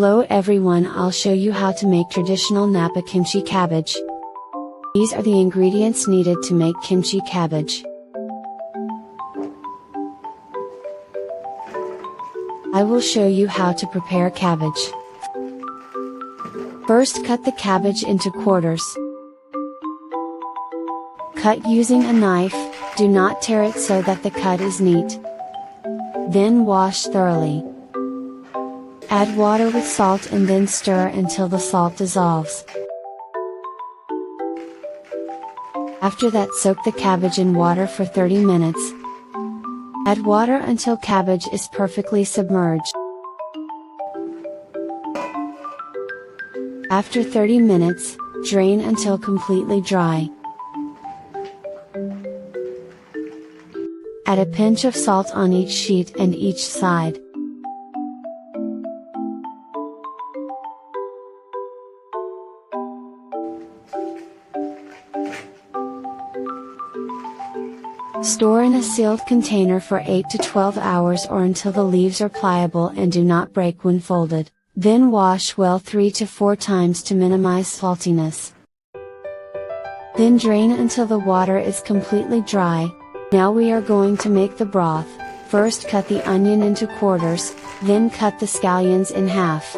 Hello everyone, I'll show you how to make traditional Napa kimchi cabbage. These are the ingredients needed to make kimchi cabbage. I will show you how to prepare cabbage. First, cut the cabbage into quarters. Cut using a knife, do not tear it so that the cut is neat. Then wash thoroughly. Add water with salt and then stir until the salt dissolves. After that, soak the cabbage in water for 30 minutes. Add water until cabbage is perfectly submerged. After 30 minutes, drain until completely dry. Add a pinch of salt on each sheet and each side. Store in a sealed container for 8 to 12 hours or until the leaves are pliable and do not break when folded, then wash well 3 to 4 times to minimize saltiness. Then drain until the water is completely dry. Now we are going to make the broth. First, cut the onion into quarters, then cut the scallions in half.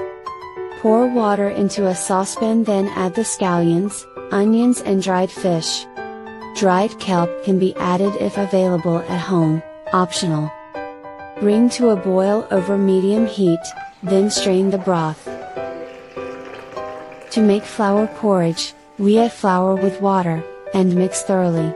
Pour water into a saucepan, then add the scallions, onions and dried fish. Dried kelp can be added if available at home, optional. Bring to a boil over medium heat, then strain the broth. To make flour porridge, we add flour with water, and mix thoroughly.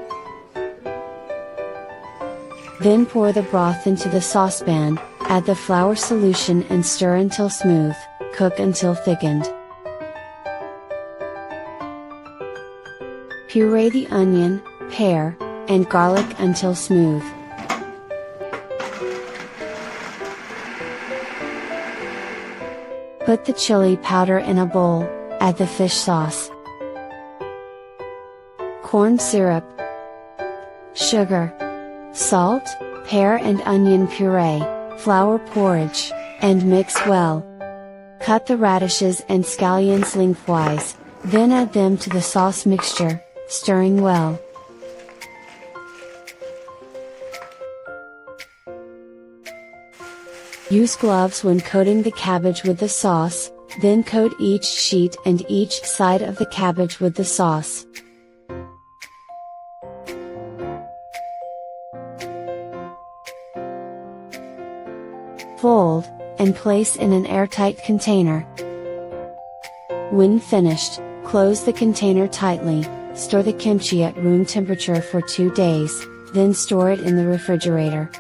Then pour the broth into the saucepan, add the flour solution and stir until smooth, cook until thickened. Puree the onion, pear, and garlic until smooth. Put the chili powder in a bowl, add the fish sauce, corn syrup, sugar, salt, pear and onion puree, flour porridge, and mix well. Cut the radishes and scallions lengthwise, then add them to the sauce mixture, stirring well. Use gloves when coating the cabbage with the sauce, then coat each sheet and each side of the cabbage with the sauce. Fold, and place in an airtight container. When finished, close the container tightly, store the kimchi at room temperature for 2 days, then store it in the refrigerator.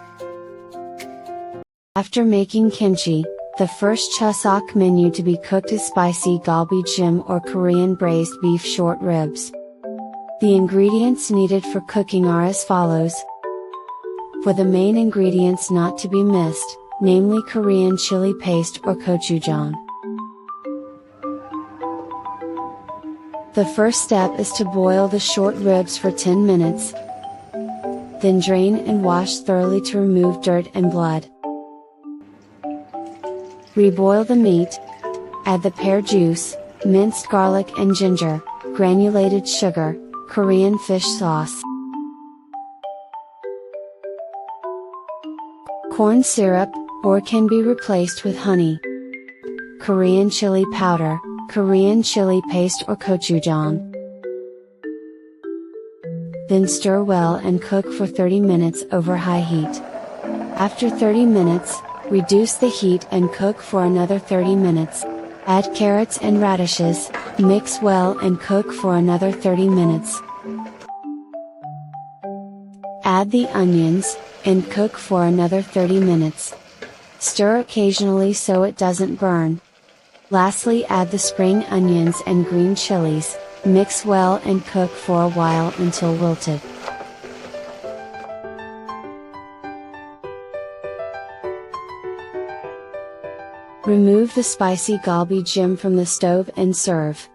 After making kimchi, the first Chuseok menu to be cooked is Spicy Galbi Jjim or Korean braised beef short ribs. The ingredients needed for cooking are as follows. For the main ingredients not to be missed, namely Korean chili paste or gochujang. The first step is to boil the short ribs for 10 minutes. Then drain and wash thoroughly to remove dirt and blood. Reboil the meat. Add the pear juice, minced garlic and ginger, granulated sugar, Korean fish sauce, corn syrup, or can be replaced with honey, Korean chili powder, Korean chili paste or gochujang. Then stir well and cook for 30 minutes over high heat. After 30 minutes, reduce the heat and cook for another 30 minutes. Add carrots and radishes, mix well and cook for another 30 minutes. Add the onions, and cook for another 30 minutes. Stir occasionally so it doesn't burn. Lastly, add the spring onions and green chilies, mix well and cook for a while until wilted. Remove the spicy galbi jjim from the stove and serve.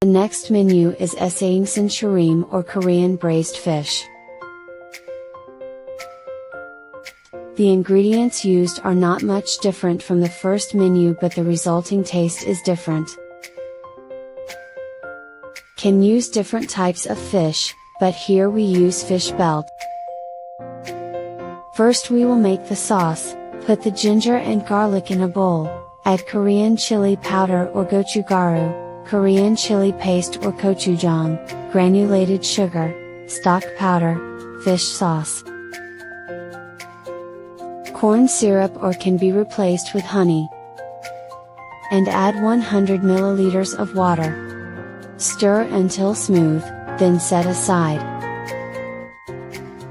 The next menu is Saengseon Jorim or Korean braised fish. The ingredients used are not much different from the first menu, but the resulting taste is different. Can use different types of fish, but here we use fish belt. First we will make the sauce. Put the ginger and garlic in a bowl, add Korean chili powder or gochugaru, Korean chili paste or gochujang, granulated sugar, stock powder, fish sauce, corn syrup or can be replaced with honey, and add 100 milliliters of water. Stir until smooth, then set aside.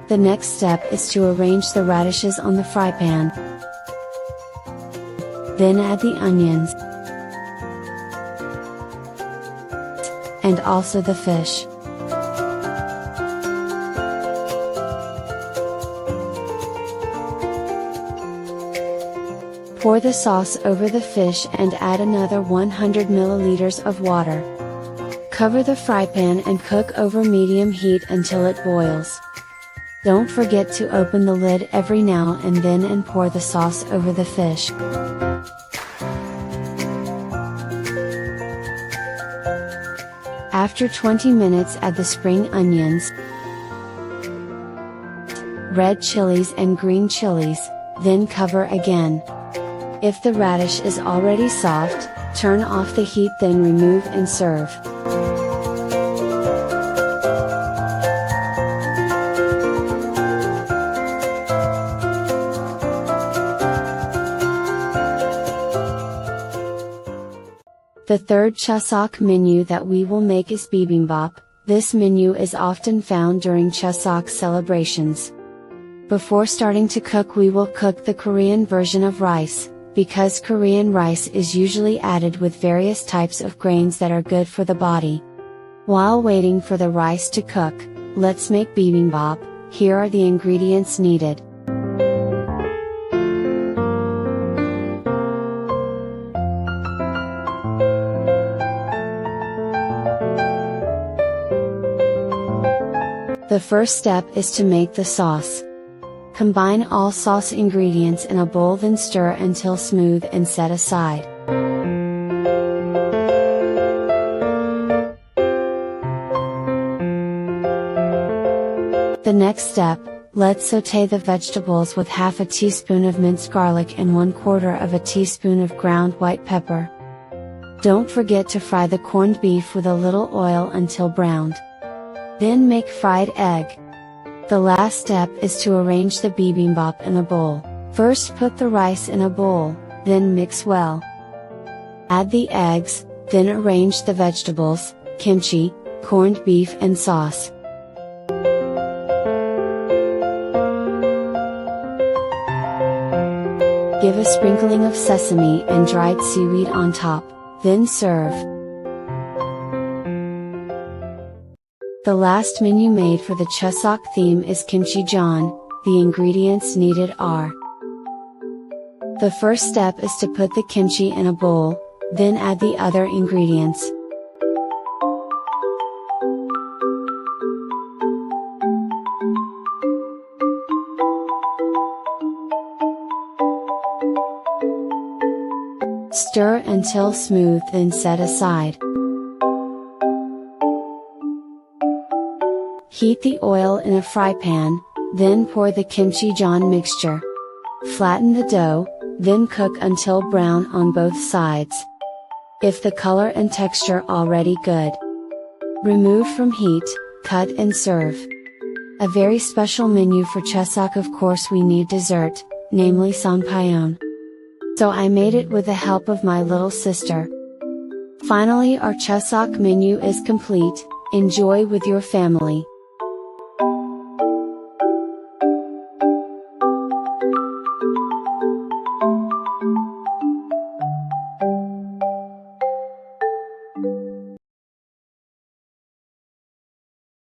The next step is to arrange the radishes on the fry pan. Then add the onions, and also the fish. Pour the sauce over the fish and add another 100 milliliters of water. Cover the fry pan and cook over medium heat until it boils. Don't forget to open the lid every now and then and pour the sauce over the fish. After 20 minutes add the spring onions, red chilies and green chilies, then cover again. If the radish is already soft, turn off the heat, then remove and serve. The third Chuseok menu that we will make is Bibimbap. This menu is often found during Chuseok celebrations. Before starting to cook, we will cook the Korean version of rice, because Korean rice is usually added with various types of grains that are good for the body. While waiting for the rice to cook, let's make bibimbap. Here are the ingredients needed. The first step is to make the sauce. Combine all sauce ingredients in a bowl, then stir until smooth and set aside. The next step, let's saute the vegetables with half a teaspoon of minced garlic and 1/4 of a teaspoon of ground white pepper. Don't forget to fry the corned beef with a little oil until browned. Then make fried egg. The last step is to arrange the bibimbap in a bowl. First put the rice in a bowl, then mix well. Add the eggs, then arrange the vegetables, kimchi, corned beef and sauce. Give a sprinkling of sesame and dried seaweed on top, then serve. The last menu made for the Chuseok theme is Kimchi Jeon. The ingredients needed are: the first step is to put the kimchi in a bowl, then add the other ingredients. Stir until smooth, then set aside. Heat the oil in a fry pan, then pour the kimchi jeon mixture. Flatten the dough, then cook until brown on both sides. If the color and texture already good, remove from heat, cut and serve. A very special menu for Chuseok. Of course we need dessert, namely songpyeon. So I made it with the help of my little sister. Finally, our Chuseok menu is complete. Enjoy with your family.